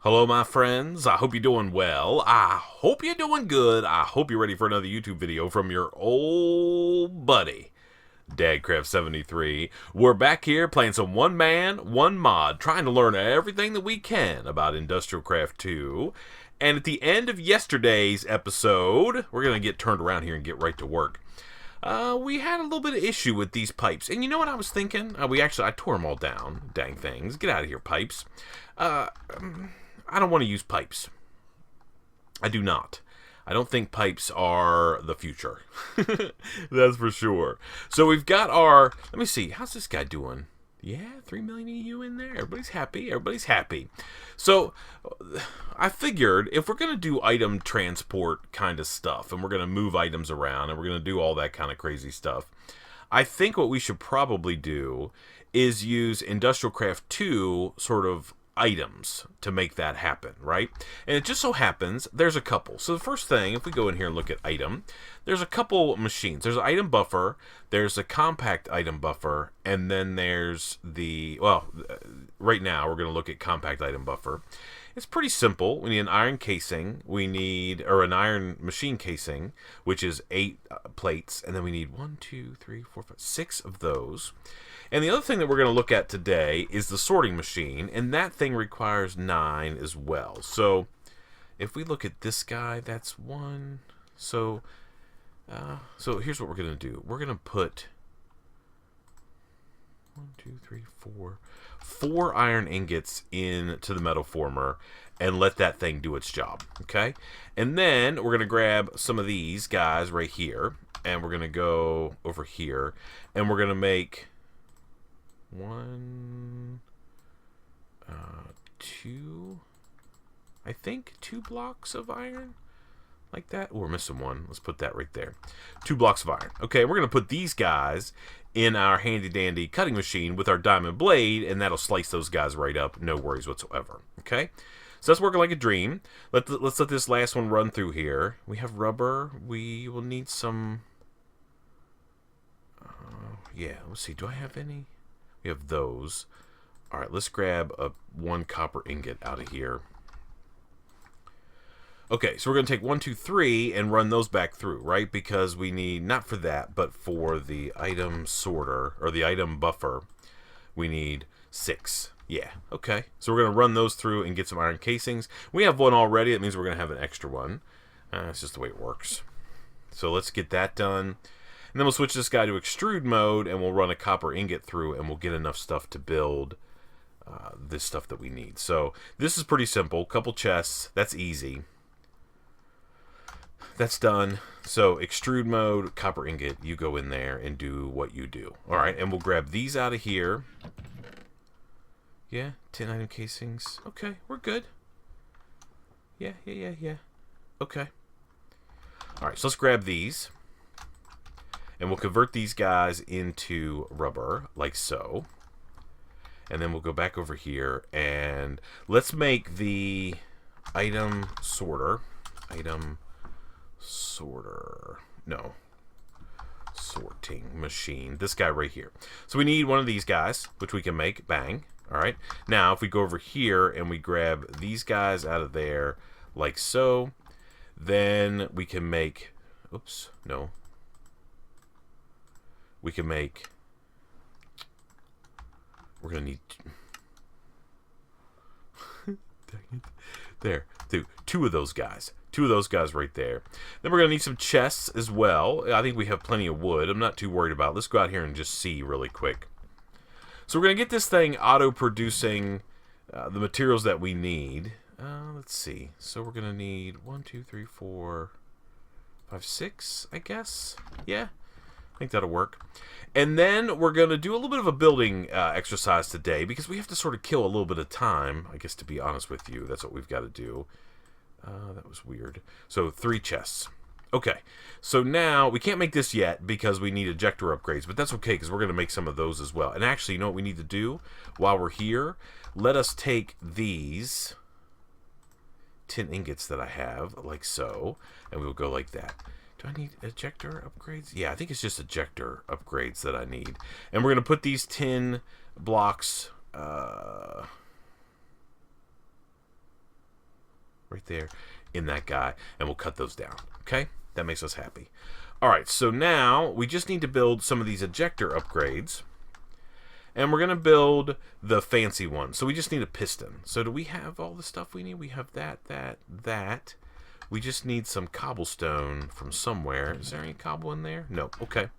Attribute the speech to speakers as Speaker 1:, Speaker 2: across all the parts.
Speaker 1: Hello, my friends. I hope you're doing well. I hope you're doing good. I hope you're ready for another YouTube video from your old buddy, DadCraft73. We're back here playing some one man, one mod, trying to learn everything that we can about IndustrialCraft 2. And at the end of yesterday's episode, we're going to get turned around here and get right to work. We had a little bit of issue with these pipes. And you know what I was thinking? I tore them all down. Dang things. Get out of here, pipes. I don't want to use pipes. I do not. I don't think pipes are the future. That's for sure. So we've got our... Let me see. How's this guy doing? Yeah, 3 million EU in there. Everybody's happy. Everybody's happy. So I figured if we're going to do item transport kind of stuff, and we're going to move items around, and we're going to do all that kind of crazy stuff, I think what we should probably do is use IndustrialCraft 2 sort of items to make that happen, right? And it just so happens there's a couple. So the first thing, if we go in here and look at item, there's a couple machines. There's an item buffer, there's a compact item buffer, and then there's the, well, right now we're going to look at compact item buffer. It's pretty simple. We need an iron casing, we need, or an iron machine casing, which is 8 plates, and then we need 1, 2, 3, 4, 5, 6 of those. And the other thing that we're going to look at today is the sorting machine, and that thing requires 9 as well. So if we look at this guy, that's 1. So here's what we're going to do. We're going to put 1, 2, 3, 4 iron ingots into the metal former and let that thing do its job, okay? And then we're going to grab some of these guys right here, and we're going to go over here, and we're going to make 1, 2, I think 2 blocks of iron, like that. Oh, we're missing one. Let's put that right there. 2 blocks of iron. Okay, we're going to put these guys in our handy-dandy cutting machine with our diamond blade, and that'll slice those guys right up. No worries whatsoever. Okay? So that's working like a dream. Let's let this last one run through here. We have rubber. We will need some... yeah, let's see. Do I have any? We have those. All right, let's grab 1 copper ingot out of here. Okay, so we're going to take 1, 2, 3 and run those back through, right? Because we need, not for that, but for the item sorter, or the item buffer, we need 6. Yeah, okay. So we're going to run those through and get some iron casings. We have 1 already. That means we're going to have an extra one. That's just the way it works. So let's get that done. And then we'll switch this guy to extrude mode, and we'll run a copper ingot through, and we'll get enough stuff to build this stuff that we need. So this is pretty simple. Couple chests. That's easy. That's done. So extrude mode, copper ingot, you go in there and do what you do. All right, and we'll grab these out of here. Yeah, 10 item casings. Okay, we're good. Yeah. Okay. All right, so let's grab these. And we'll convert these guys into rubber, like so. And then we'll go back over here, and let's make the item sorter. No. Sorting machine. This guy right here. So we need one of these guys, which we can make. Bang. All right. Now, if we go over here and we grab these guys out of there, like so, then we can make... Oops. No. We can make... We're going to need... There. 2 of those guys. 2 of those guys right there. Then we're going to need some chests as well. I think we have plenty of wood. I'm not too worried about it. Let's go out here and just see really quick. So we're going to get this thing auto-producing the materials that we need. Let's see. So we're going to need 1, 2, 3, 4, 5, 6, I guess. Yeah. I think that'll work. And then we're going to do a little bit of a building exercise today because we have to sort of kill a little bit of time, I guess, to be honest with you. That's what we've got to do. That was weird. So 3 chests. Okay. So now we can't make this yet because we need ejector upgrades, but that's okay because we're going to make some of those as well. And actually, you know what we need to do while we're here? Let us take these 10 ingots that I have, like so, and we'll go like that. Do I need ejector upgrades? Yeah, I think it's just ejector upgrades that I need. And we're going to put these 10 blocks right there in that guy, and we'll cut those down. Okay, that makes us happy. All right, so now we just need to build some of these ejector upgrades, and we're gonna build the fancy one. So we just need a piston. So do we have all the stuff we need? We have that. We just need some cobblestone from somewhere. Is there any cobble in there? No. Okay.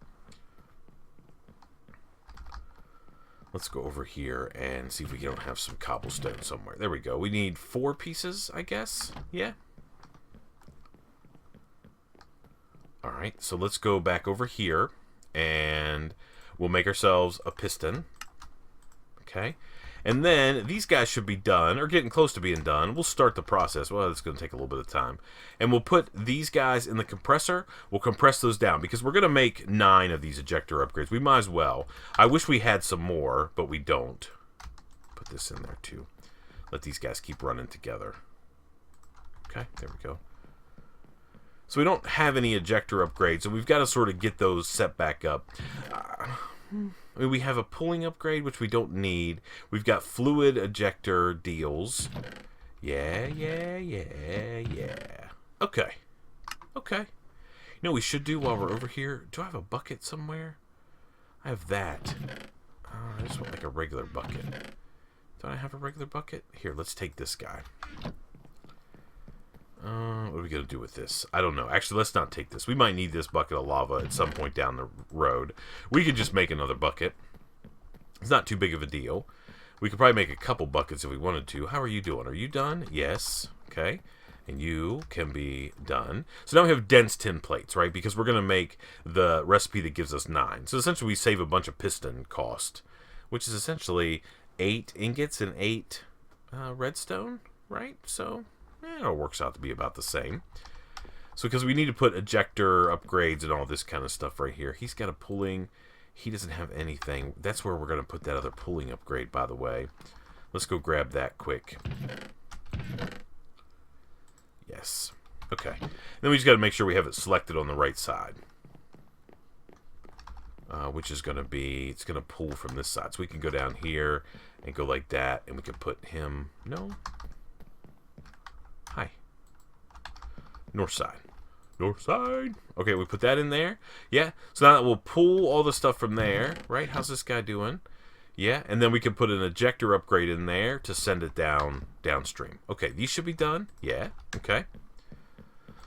Speaker 1: Let's go over here and see if we don't have some cobblestone somewhere. There we go. We need 4 pieces, I guess. Yeah. All right. So let's go back over here, and we'll make ourselves a piston. Okay. And then these guys should be done, or getting close to being done. We'll start the process. Well, it's going to take a little bit of time. And we'll put these guys in the compressor. We'll compress those down, because we're going to make 9 of these ejector upgrades. We might as well. I wish we had some more, but we don't. Put this in there, too. Let these guys keep running together. Okay, there we go. So we don't have any ejector upgrades, so we've got to sort of get those set back up. I mean, we have a pulling upgrade, which we don't need. We've got fluid ejector deals. Yeah. Okay. Okay. You know what we should do while we're over here? Do I have a bucket somewhere? I have that. I just want like a regular bucket. Don't I have a regular bucket? Here, let's take this guy. What are we going to do with this? I don't know. Actually, let's not take this. We might need this bucket of lava at some point down the road. We could just make another bucket. It's not too big of a deal. We could probably make a couple buckets if we wanted to. How are you doing? Are you done? Yes. Okay. And you can be done. So now we have dense tin plates, right? Because we're going to make the recipe that gives us 9. So essentially we save a bunch of piston cost, which is essentially 8 ingots and 8 redstone, right? So it all works out to be about the same. So because we need to put ejector upgrades and all this kind of stuff right here. He's got a pulling. He doesn't have anything. That's where we're going to put that other pulling upgrade, by the way. Let's go grab that quick. Yes. Okay. Then we just got to make sure we have it selected on the right side. Which is going to be, it's going to pull from this side. So we can go down here and go like that. And we can put him, no. Hi. North side. North side. Okay, we put that in there. Yeah. So now we'll pull all the stuff from there, right? How's this guy doing? Yeah. And then we can put an ejector upgrade in there to send it downstream. Okay, these should be done. Yeah. Okay.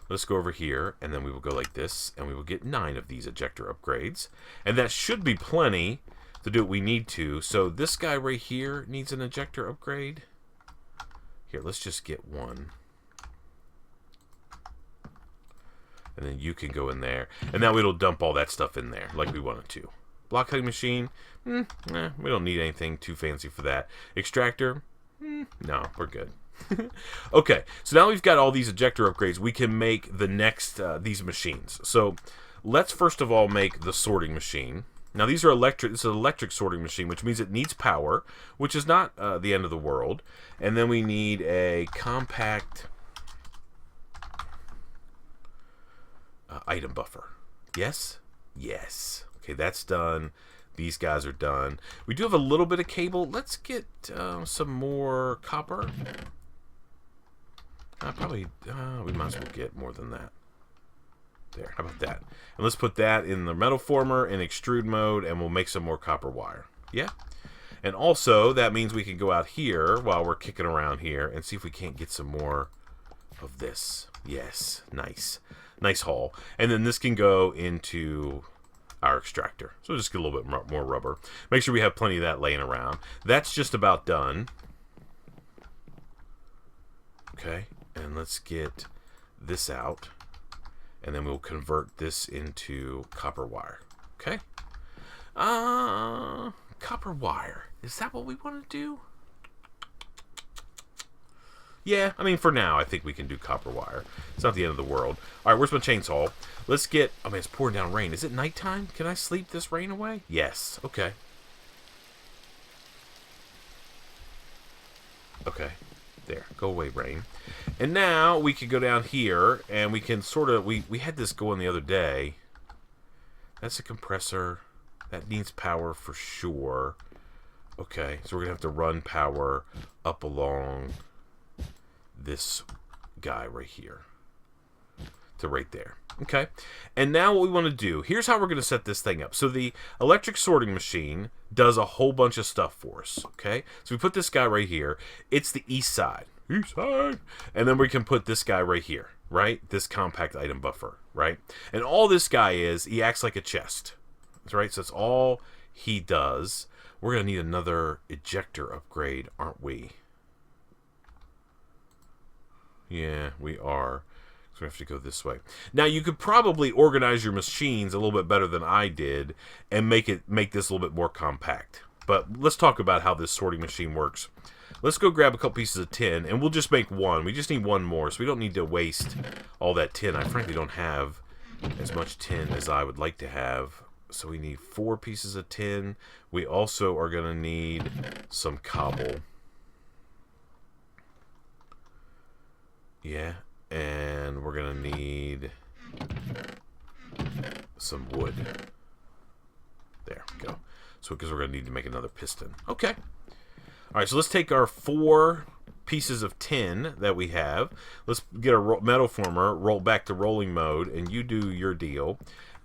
Speaker 1: Let's go over here, and then we will go like this, and we will get 9 of these ejector upgrades. And that should be plenty to do what we need to. So this guy right here needs an ejector upgrade. Here, let's just get 1. And then you can go in there. And now it'll dump all that stuff in there like we want it to. Block cutting machine. We don't need anything too fancy for that. Extractor. No, we're good. Okay, so now we've got all these ejector upgrades. We can make the next, these machines. So let's first of all make the sorting machine. Now these are electric. This is an electric sorting machine, which means it needs power, which is not the end of the world. And then we need a compact item buffer. Yes? Yes. Okay, that's done. These guys are done. We do have a little bit of cable. Let's get some more copper. Probably, we might as well get more than that. There, how about that? And let's put that in the metal former in extrude mode, and we'll make some more copper wire. Yeah? And also, that means we can go out here while we're kicking around here and see if we can't get some more of this. Yes, nice. Nice haul. And then this can go into our extractor. So we'll just get a little bit more rubber. Make sure we have plenty of that laying around. That's just about done. Okay, and let's get this out. And then we'll convert this into copper wire. Okay? Copper wire. Is that what we want to do? Yeah, I mean, for now, I think we can do copper wire. It's not the end of the world. All right, where's my chainsaw? Let's get... Oh, man, it's pouring down rain. Is it nighttime? Can I sleep this rain away? Yes. Okay. Okay. There. Go away, rain. And now we can go down here, and we can sort of... We had this going the other day. That's a compressor. That needs power for sure. Okay, so we're going to have to run power up along this guy right here to right there. Okay, and now what we want to do, here's how we're going to set this thing up. So the electric sorting machine does a whole bunch of stuff for us. Okay, so we put this guy right here. It's the east side. East side. And then we can put this guy right here, right? This compact item buffer, right? And all this guy is, he acts like a chest. That's right, so that's all he does. We're going to need another ejector upgrade, aren't we? Yeah, we are. So we have to go this way. Now, you could probably organize your machines a little bit better than I did and make this a little bit more compact. But let's talk about how this sorting machine works. Let's go grab a couple pieces of tin, and we'll just make one. We just need one more, so we don't need to waste all that tin. I frankly don't have as much tin as I would like to have. So we need 4 pieces of tin. We also are going to need some cobble. Yeah. And we're going to need some wood. There we go. So because we're going to need to make another piston. Okay. All right, so let's take our 4 pieces of tin that we have. Let's get a metal former, roll back to rolling mode, and you do your deal.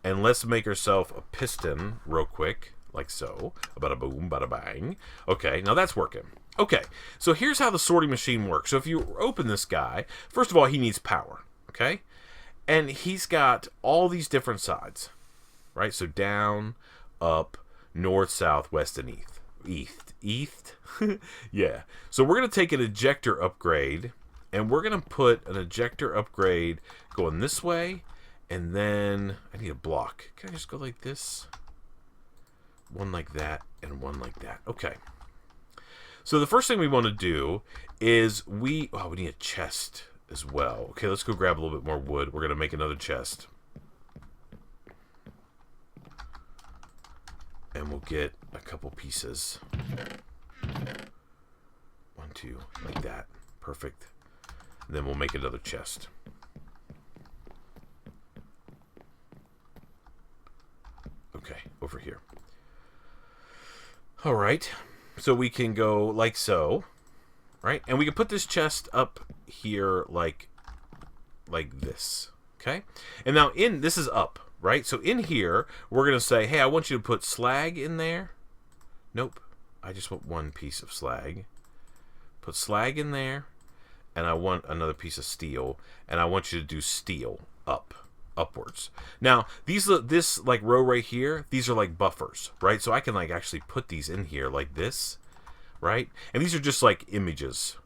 Speaker 1: And let's make ourselves a piston real quick, like so. Bada boom, bada bang. Okay, now that's working. Okay, so here's how the sorting machine works. So if you open this guy, first of all, he needs power, okay? And he's got all these different sides, right? So down, up, north, south, west, and east. Yeah. So we're going to take an ejector upgrade, and we're going to put an ejector upgrade going this way, and then I need a block. Can I just go like this? One like that, and one like that. Okay. So the first thing we want to do is we need a chest as well. Okay, let's go grab a little bit more wood. We're going to make another chest. And we'll get a couple pieces. 1, 2, like that. Perfect. And then we'll make another chest. Okay, over here. All right. So we can go like so, right? And we can put this chest up here like this, okay? And now this is up, right? So in here, we're going to say, hey, I want you to put slag in there. Nope. I just want 1 piece of slag. Put slag in there, and I want another piece of steel, and I want you to do steel upwards. Now, this like row right here, these are like buffers, right? So I can like actually put these in here like this, right? And these are just like images.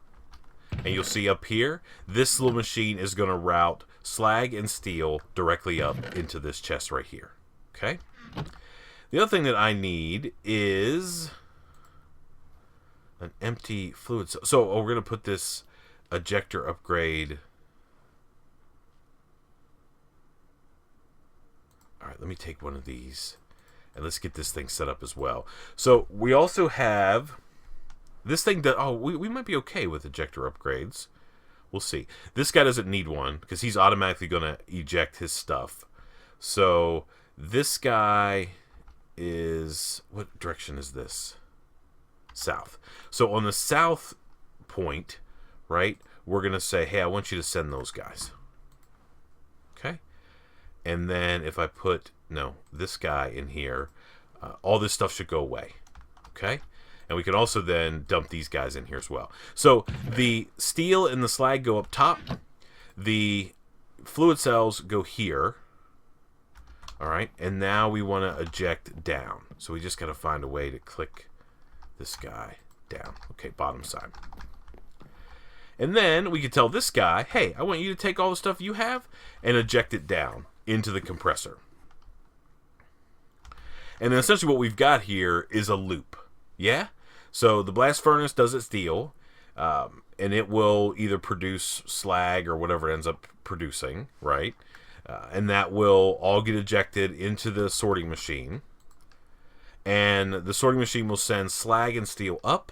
Speaker 1: And you'll see up here, this little machine is going to route slag and steel directly up into this chest right here. Okay? The other thing that I need is an empty fluid cell. So we're going to put this ejector upgrade. All right, let me take one of these, and let's get this thing set up as well. So we also have this thing that, we might be okay with ejector upgrades. We'll see. This guy doesn't need one because he's automatically going to eject his stuff. So this guy is, what direction is this? South. So on the south point, right, we're going to say, hey, I want you to send those guys. Okay? And then if I put, this guy in here, all this stuff should go away. Okay? And we can also then dump these guys in here as well. So the steel and the slag go up top. The fluid cells go here. All right? And now we want to eject down. So we just got to find a way to click this guy down. Okay, bottom side. And then we can tell this guy, hey, I want you to take all the stuff you have and eject it down into the compressor. And then essentially what we've got here is a loop. Yeah? So the blast furnace does its deal, and it will either produce slag or whatever it ends up producing, right? And that will all get ejected into the sorting machine. And the sorting machine will send slag and steel up.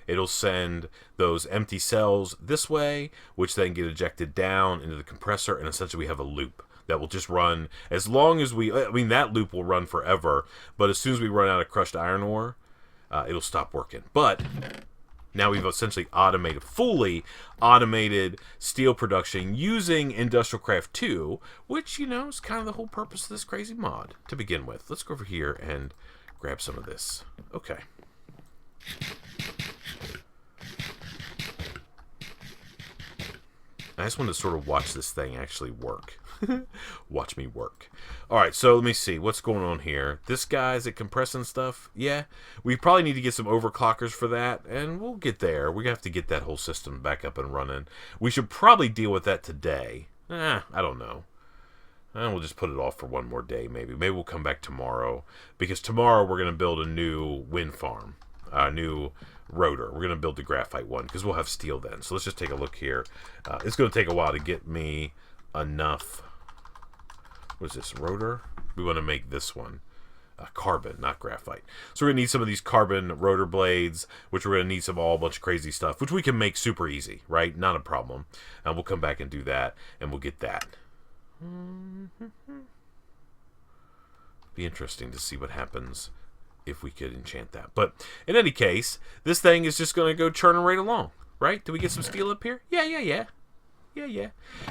Speaker 1: It'll send those empty cells this way, which then get ejected down into the compressor, and essentially we have a loop that will just run as long as that loop will run forever, but as soon as we run out of crushed iron ore, it'll stop working. But Now we've essentially fully automated steel production using IndustrialCraft 2, which, you know, is kind of the whole purpose of this crazy mod to begin with. Let's go over here and grab some of this. Okay. I just want to sort of watch this thing actually work. Watch me work. Alright, so let me see. What's going on here? This guy, is it compressing stuff? Yeah. We probably need to get some overclockers for that, and we'll get there. We have to get that whole system back up and running. We should probably deal with that today. I don't know. And we'll just put it off for one more day, maybe. Maybe we'll come back tomorrow, because tomorrow we're going to build a new wind farm. A new rotor. We're going to build the graphite one, because we'll have steel then. So let's just take a look here. It's going to take a while to get me enough. What is this, rotor? We want to make this one carbon, not graphite. So we're going to need some of these carbon rotor blades, which we're going to need some all bunch of crazy stuff, which we can make super easy, right? Not a problem. And we'll come back and do that, and we'll get that. Be interesting to see what happens if we could enchant that. But in any case, this thing is just going to go churning right along, right? Do we get some steel up here? Yeah.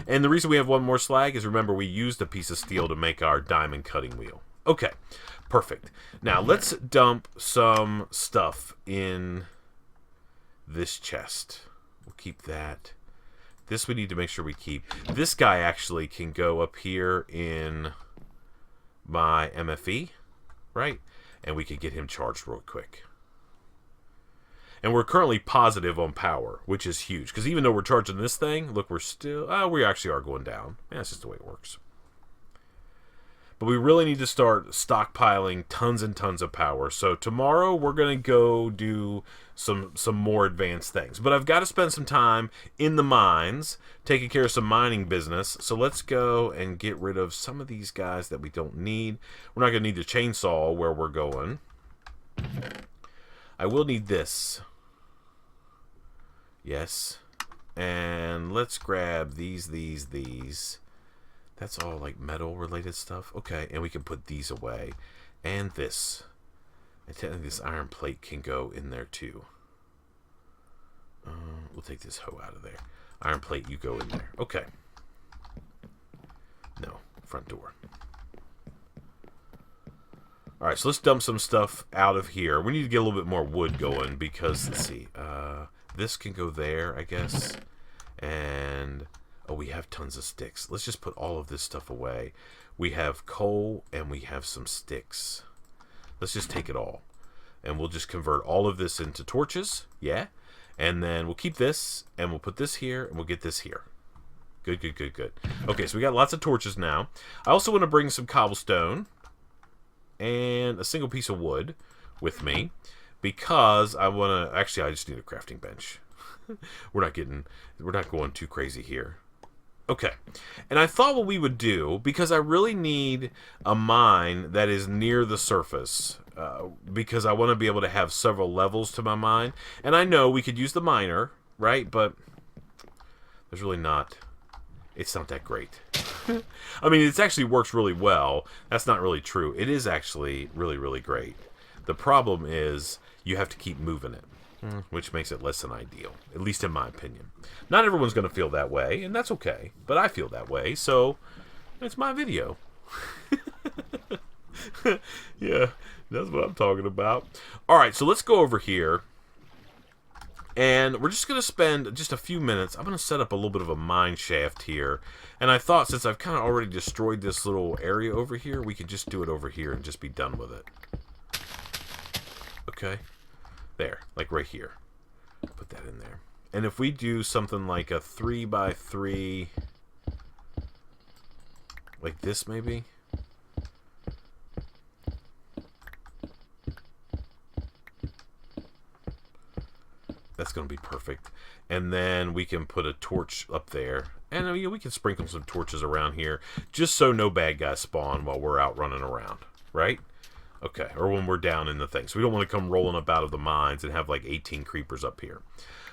Speaker 1: And the reason we have one more slag is, remember, we used a piece of steel to make our diamond cutting wheel. Okay, perfect. Now, let's dump some stuff in this chest. We'll keep that. This we need to make sure we keep. This guy actually can go up here in my MFE, right? And we can get him charged real quick. And we're currently positive on power, which is huge. Because even though we're charging this thing, look, we're still... we actually are going down. Yeah, that's just the way it works. But we really need to start stockpiling tons and tons of power. So tomorrow we're going to go do some more advanced things. But I've got to spend some time in the mines, taking care of some mining business. So let's go and get rid of some of these guys that we don't need. We're not going to need the chainsaw where we're going. I will need this. Yes. And let's grab these. That's all like metal related stuff. Okay, and we can put these away. And this. And technically this iron plate can go in there too. We'll take this hoe out of there. Iron plate, you go in there. Okay. No, front door. Alright, so let's dump some stuff out of here. We need to get a little bit more wood going because, let's see, this can go there, I guess. And, oh, we have tons of sticks. Let's just put all of this stuff away. We have coal and we have some sticks. Let's just take it all. And we'll just convert all of this into torches, yeah? And then we'll keep this, and we'll put this here, and we'll get this here. Good. Okay, so we got lots of torches now. I also want to bring some cobblestone and a single piece of wood with me because I want to... Actually, I just need a crafting bench. We're not going too crazy here. Okay, and I thought what we would do, because I really need a mine that is near the surface, because I want to be able to have several levels to my mine. And I know we could use the miner, right? But there's really not... It's not that great. I mean, it actually works really well. That's not really true. It is actually really, really great. The problem is you have to keep moving it, which makes it less than ideal, at least in my opinion. Not everyone's going to feel that way, and that's okay. But I feel that way, so it's my video. Yeah, that's what I'm talking about. All right, so let's go over here. And we're just going to spend just a few minutes. I'm going to set up a little bit of a mine shaft here. And I thought, since I've kind of already destroyed this little area over here, we could just do it over here and just be done with it. Okay. There, like right here. Put that in there. And if we do something like a 3x3, like this maybe. That's going to be perfect. And then we can put a torch up there. And we can sprinkle some torches around here just so no bad guys spawn while we're out running around. Right? Okay. Or when we're down in the thing. So we don't want to come rolling up out of the mines and have like 18 creepers up here.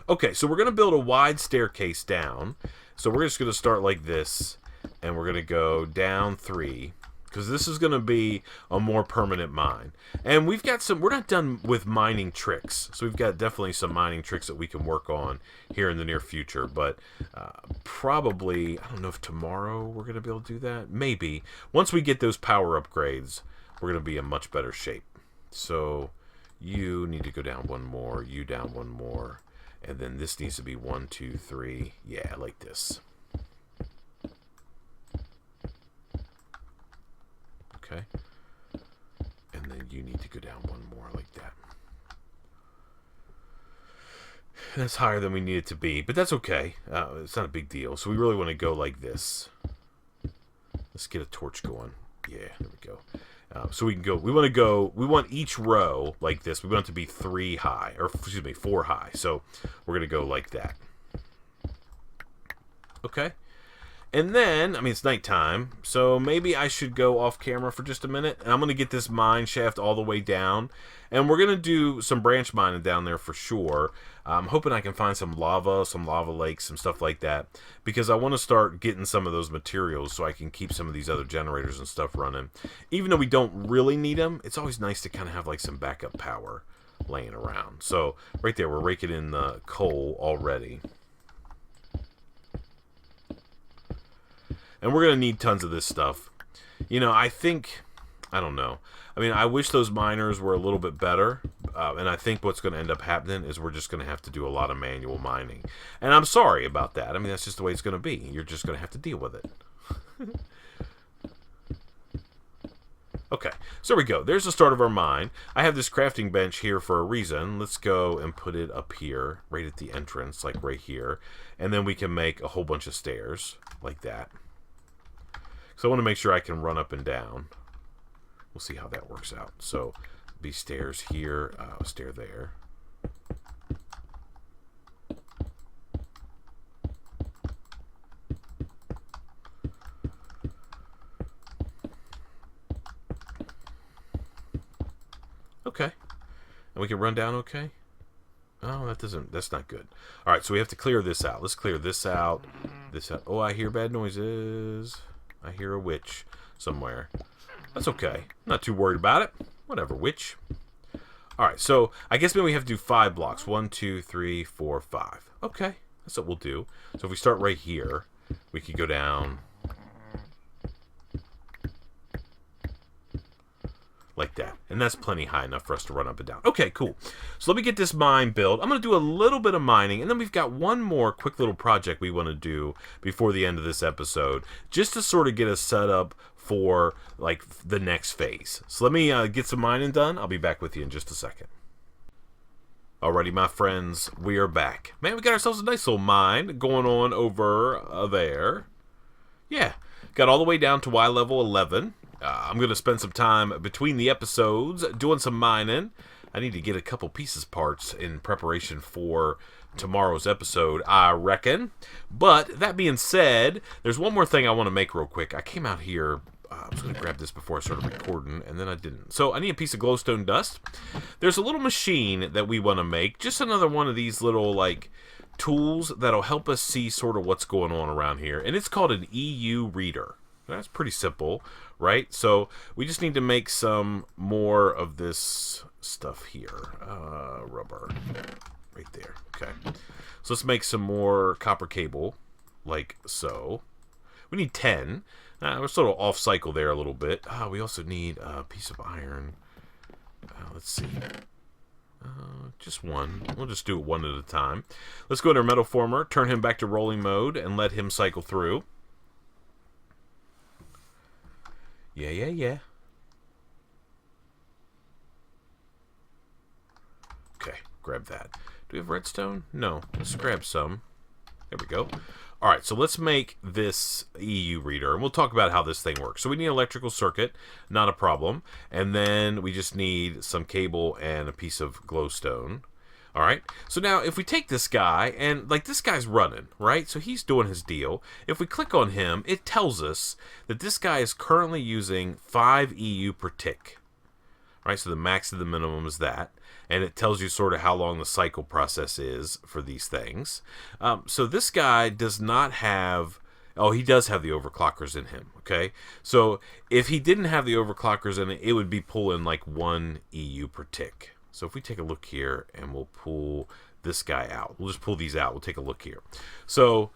Speaker 1: Okay. So we're going to build a wide staircase down. So we're just going to start like this. And we're going to go down 3. because this is going to be a more permanent mine. And we've got some, we're not done with mining tricks, so we've got definitely some mining tricks that we can work on here in the near future, but probably, I don't know if tomorrow we're going to be able to do that. Maybe. Once we get those power upgrades, we're going to be in much better shape. So you need to go down one more, you down one more, and then this needs to be 1, 2, 3. Yeah, like this. Okay. And then you need to go down one more like that. That's higher than we need it to be, but that's okay. It's not a big deal. So we really want to go like this. Let's get a torch going. Yeah, there we go. So we can go, we want each row like this. We want it to be 3 high, or excuse me, 4 high. So we're going to go like that. Okay. And then, I mean, it's nighttime, so maybe I should go off camera for just a minute. And I'm going to get this mine shaft all the way down. And we're going to do some branch mining down there for sure. I'm hoping I can find some lava lakes, some stuff like that. Because I want to start getting some of those materials so I can keep some of these other generators and stuff running. Even though we don't really need them, it's always nice to kind of have like some backup power laying around. So right there, we're raking in the coal already. And we're going to need tons of this stuff. You know, I don't know. I mean, I wish those miners were a little bit better. And I think what's going to end up happening is we're just going to have to do a lot of manual mining. And I'm sorry about that. I mean, that's just the way it's going to be. You're just going to have to deal with it. Okay, so there we go. There's the start of our mine. I have this crafting bench here for a reason. Let's go and put it up here, right at the entrance, like right here. And then we can make a whole bunch of stairs, like that. So I want to make sure I can run up and down. We'll see how that works out. So be stairs here, stair there. Okay. And we can run down okay? Oh, that's not good. All right, so we have to clear this out. Let's clear this out. This out. Oh, I hear bad noises. I hear a witch somewhere. That's okay. Not too worried about it. Whatever, witch. Alright, so I guess maybe we have to do 5 blocks. 1, 2, 3, 4, 5. Okay, that's what we'll do. So if we start right here, we could go down like that. And that's plenty high enough for us to run up and down. Okay, cool. So let me get this mine built. I'm going to do a little bit of mining, and then we've got one more quick little project we want to do before the end of this episode, just to sort of get us set up for like the next phase. So let me get some mining done. I'll be back with you in just a second. Alrighty, my friends, we are back. Man, we got ourselves a nice little mine going on over there. Yeah, got all the way down to Y level 11. I'm going to spend some time between the episodes doing some mining. I need to get a couple pieces parts in preparation for tomorrow's episode, I reckon. But that being said, there's one more thing I want to make real quick. I came out here, I was going to grab this before I started recording, and then I didn't. So I need a piece of glowstone dust. There's a little machine that we want to make. Just another one of these little, like, tools that'll help us see sort of what's going on around here. And it's called an EU reader. That's pretty simple, right? So we just need to make some more of this stuff here. Rubber. Right there. Okay. So let's make some more copper cable, like so. We need 10. We're sort of off cycle there a little bit. We also need a piece of iron. Let's see. Just one. We'll just do it one at a time. Let's go into our metal former, turn him back to rolling mode, and let him cycle through. Yeah. Okay, grab that. Do we have redstone? No. Let's grab some. There we go. Alright, so let's make this EU reader, and we'll talk about how this thing works. So we need an electrical circuit, not a problem. And then we just need some cable and a piece of glowstone. Alright, so now if we take this guy, and like this guy's running, right? So he's doing his deal. If we click on him, it tells us that this guy is currently using 5 EU per tick. Right, so the max to the minimum is that. And it tells you sort of how long the cycle process is for these things. So this guy does not have, Oh, he does have the overclockers in him, okay? So if he didn't have the overclockers in it, it would be pulling like 1 EU per tick. So if we take a look here and we'll pull this guy out. We'll just pull these out. We'll take a look here. So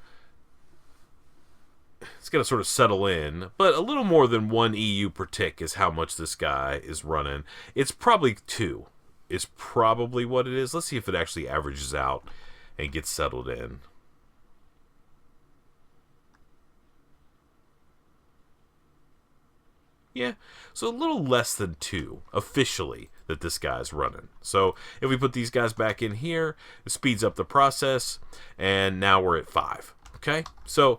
Speaker 1: it's going to sort of settle in, but a little more than 1 EU per tick is how much this guy is running. It's probably 2 is probably what it is. Let's see if it actually averages out and gets settled in. Yeah, so a little less than 2 officially that this guy's running. So if we put these guys back in here, it speeds up the process, and now we're at 5. Okay, so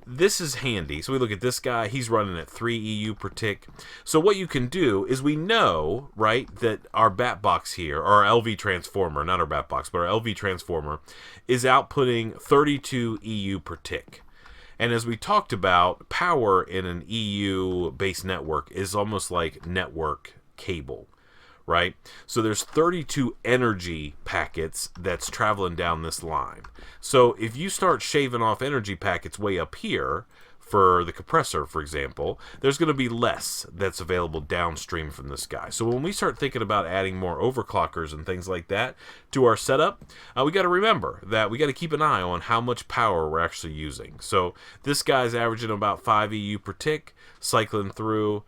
Speaker 1: this is handy. So we look at this guy, he's running at 3 EU per tick. So what you can do is we know, right, that our bat box here, or our LV transformer, not our bat box, but our LV transformer, is outputting 32 EU per tick. And as we talked about, power in an EU-based network is almost like network cable, right? So there's 32 energy packets that's traveling down this line. So if you start shaving off energy packets way up here, for the compressor, for example, there's going to be less that's available downstream from this guy. So when we start thinking about adding more overclockers and things like that to our setup, we got to remember that we got to keep an eye on how much power we're actually using. So this guy's averaging about 5 EU per tick, cycling through,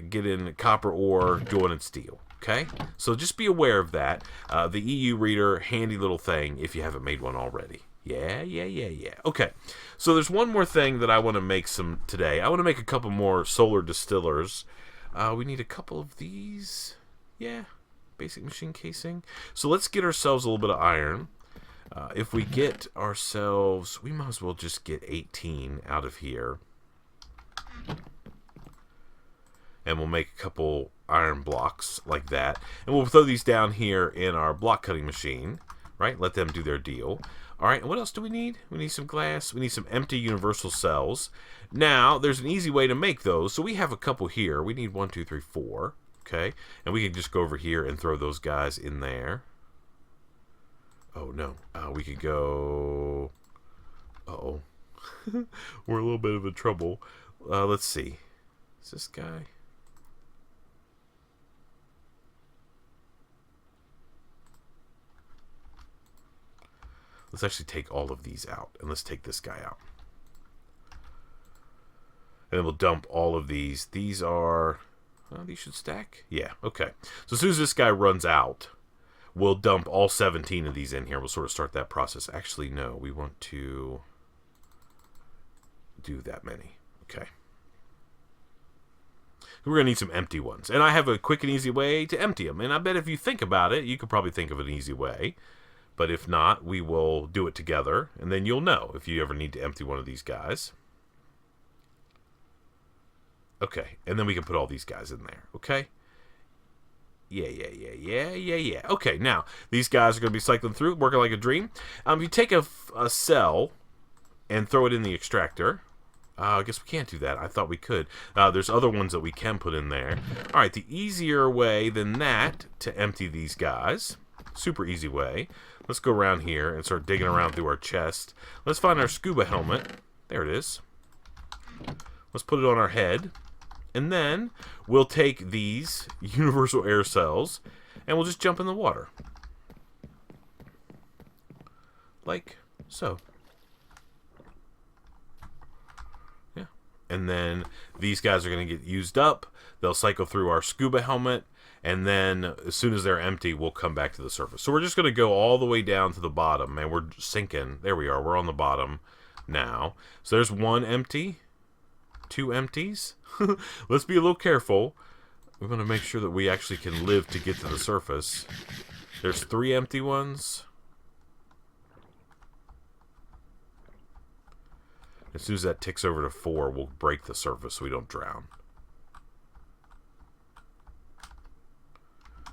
Speaker 1: getting copper ore, joining steel. Okay, so just be aware of that. The EU reader, handy little thing if you haven't made one already. Yeah. Okay, so there's one more thing that I want to make some today. I want to make a couple more solar distillers. We need a couple of these. Yeah, basic machine casing. So let's get ourselves a little bit of iron. If we get ourselves, we might as well just get 18 out of here. And we'll make a couple iron blocks like that. And we'll throw these down here in our block cutting machine. Right? Let them do their deal. Alright, and what else do we need? We need some glass. We need some empty universal cells. Now, there's an easy way to make those. So we have a couple here. We need 1, 2, 3, 4. Okay? And we can just go over here and throw those guys in there. Oh, no. We could go... Uh-oh. We're a little bit of a trouble. Let's see. Is this guy... Let's actually take all of these out, and let's take this guy out. And then we'll dump all of these. These are... these should stack? Yeah, okay. So as soon as this guy runs out, we'll dump all 17 of these in here. We'll sort of start that process. Actually, no. We want to do that many. Okay. We're going to need some empty ones. And I have a quick and easy way to empty them. And I bet if you think about it, you could probably think of an easy way. But if not, we will do it together, and then you'll know if you ever need to empty one of these guys. Okay, and then we can put all these guys in there, okay? Yeah. Okay, now, these guys are going to be cycling through, working like a dream. You take a cell and throw it in the extractor. I guess we can't do that. I thought we could. There's other ones that we can put in there. All right, the easier way than that to empty these guys, super easy way. Let's go around here and start digging around through our chest. Let's find our scuba helmet. There it is. Let's put it on our head. And then we'll take these universal air cells and we'll just jump in the water. Like so. Yeah. And then these guys are going to get used up. They'll cycle through our scuba helmet. And then, as soon as they're empty, we'll come back to the surface. So we're just going to go all the way down to the bottom, and we're sinking. There we are. We're on the bottom now. So there's 1 empty, 2 empties. Let's be a little careful. We're going to make sure that we actually can live to get to the surface. There's 3 empty ones. As soon as that ticks over to 4, we'll break the surface so we don't drown.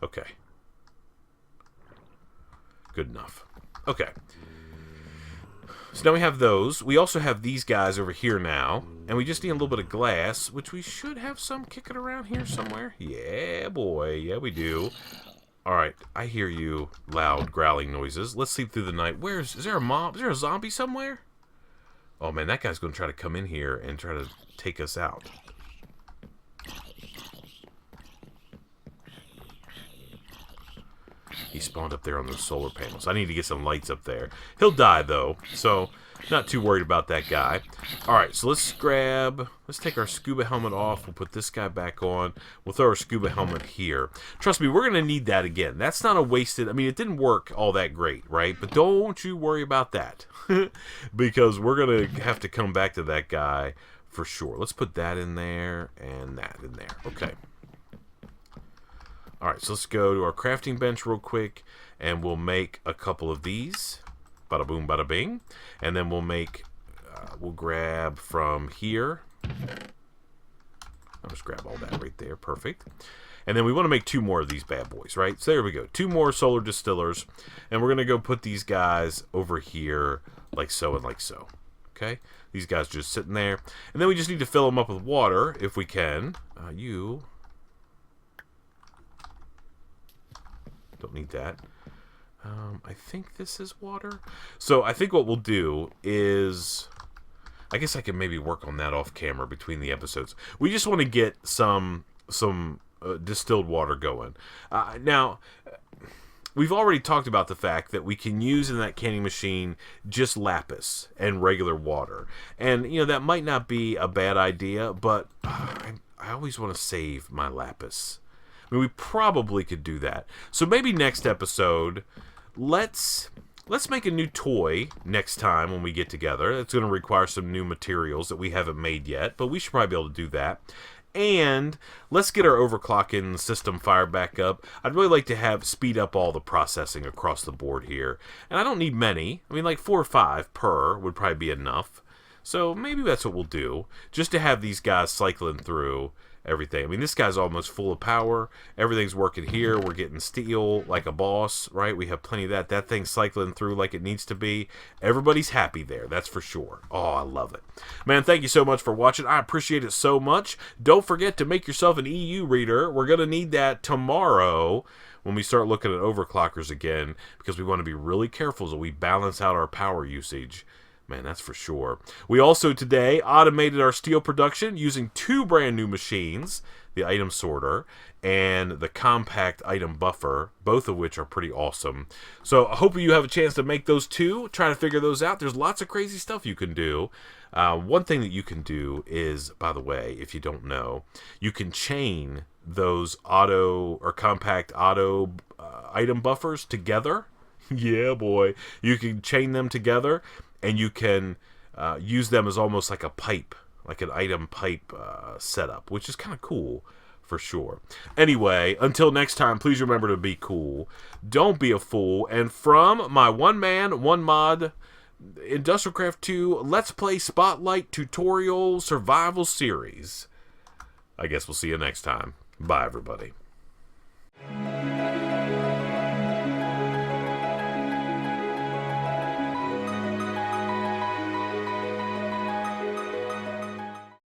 Speaker 1: Okay. Good enough. Okay. So now we have those. We also have these guys over here now. And we just need a little bit of glass, which we should have some kicking around here somewhere. Yeah, boy. Yeah, we do. Alright, I hear you loud growling noises. Let's sleep through the night. Is there a mob? Is there a zombie somewhere? Oh, man, that guy's going to try to come in here and try to take us out. He spawned up there on those solar panels. I need to get some lights up there. He'll die, though, so not too worried about that guy. All right, so let's take our scuba helmet off. We'll put this guy back on. We'll throw our scuba helmet here. Trust me, we're going to need that again. That's not a wasted... I mean, it didn't work all that great, right? But don't you worry about that, because we're going to have to come back to that guy for sure. Let's put that in there and that in there. Okay. Alright, so let's go to our crafting bench real quick, and we'll make a couple of these. Bada boom, bada bing. And then we'll grab from here. I'll just grab all that right there. Perfect. And then we want to make 2 more of these bad boys, right? So there we go. 2 more solar distillers. And we're going to go put these guys over here like so and like so. Okay? These guys just sitting there. And then we just need to fill them up with water if we can. Don't need that. I think this is water. So I think what we'll do is... I guess I can maybe work on that off camera between the episodes. We just want to get some distilled water going. Now, we've already talked about the fact that we can use in that canning machine just lapis and regular water. And, you know, that might not be a bad idea, but I always want to save my lapis. I mean, we probably could do that. So maybe next episode, let's make a new toy next time when we get together. It's going to require some new materials that we haven't made yet, but we should probably be able to do that. And let's get our overclocking system fired back up. I'd really like to speed up all the processing across the board here. And I don't need many. I mean, like 4 or 5 per would probably be enough. So maybe that's what we'll do, just to have these guys cycling through everything. I mean, this guy's almost full of power. Everything's working here. We're getting steel like a boss, right? We have plenty of that. That thing's cycling through like it needs to be. Everybody's happy there, that's for sure. Oh, I love it. Man, thank you so much for watching. I appreciate it so much. Don't forget to make yourself an EU reader. We're going to need that tomorrow when we start looking at overclockers again, because we want to be really careful so we balance out our power usage. Man, that's for sure. We also today automated our steel production using 2 brand new machines, the item sorter and the compact item buffer, both of which are pretty awesome. So I hope you have a chance to make those 2, try to figure those out. There's lots of crazy stuff you can do. One thing that you can do is, by the way, if you don't know, you can chain those auto or compact auto item buffers together. Yeah, boy. You can chain them together, and you can use them as almost like a pipe, like an item pipe setup, which is kind of cool for sure. Anyway, until next time, please remember to be cool. Don't be a fool. And from my one-man, one-mod IndustrialCraft 2 Let's Play Spotlight Tutorial Survival Series, I guess we'll see you next time. Bye, everybody.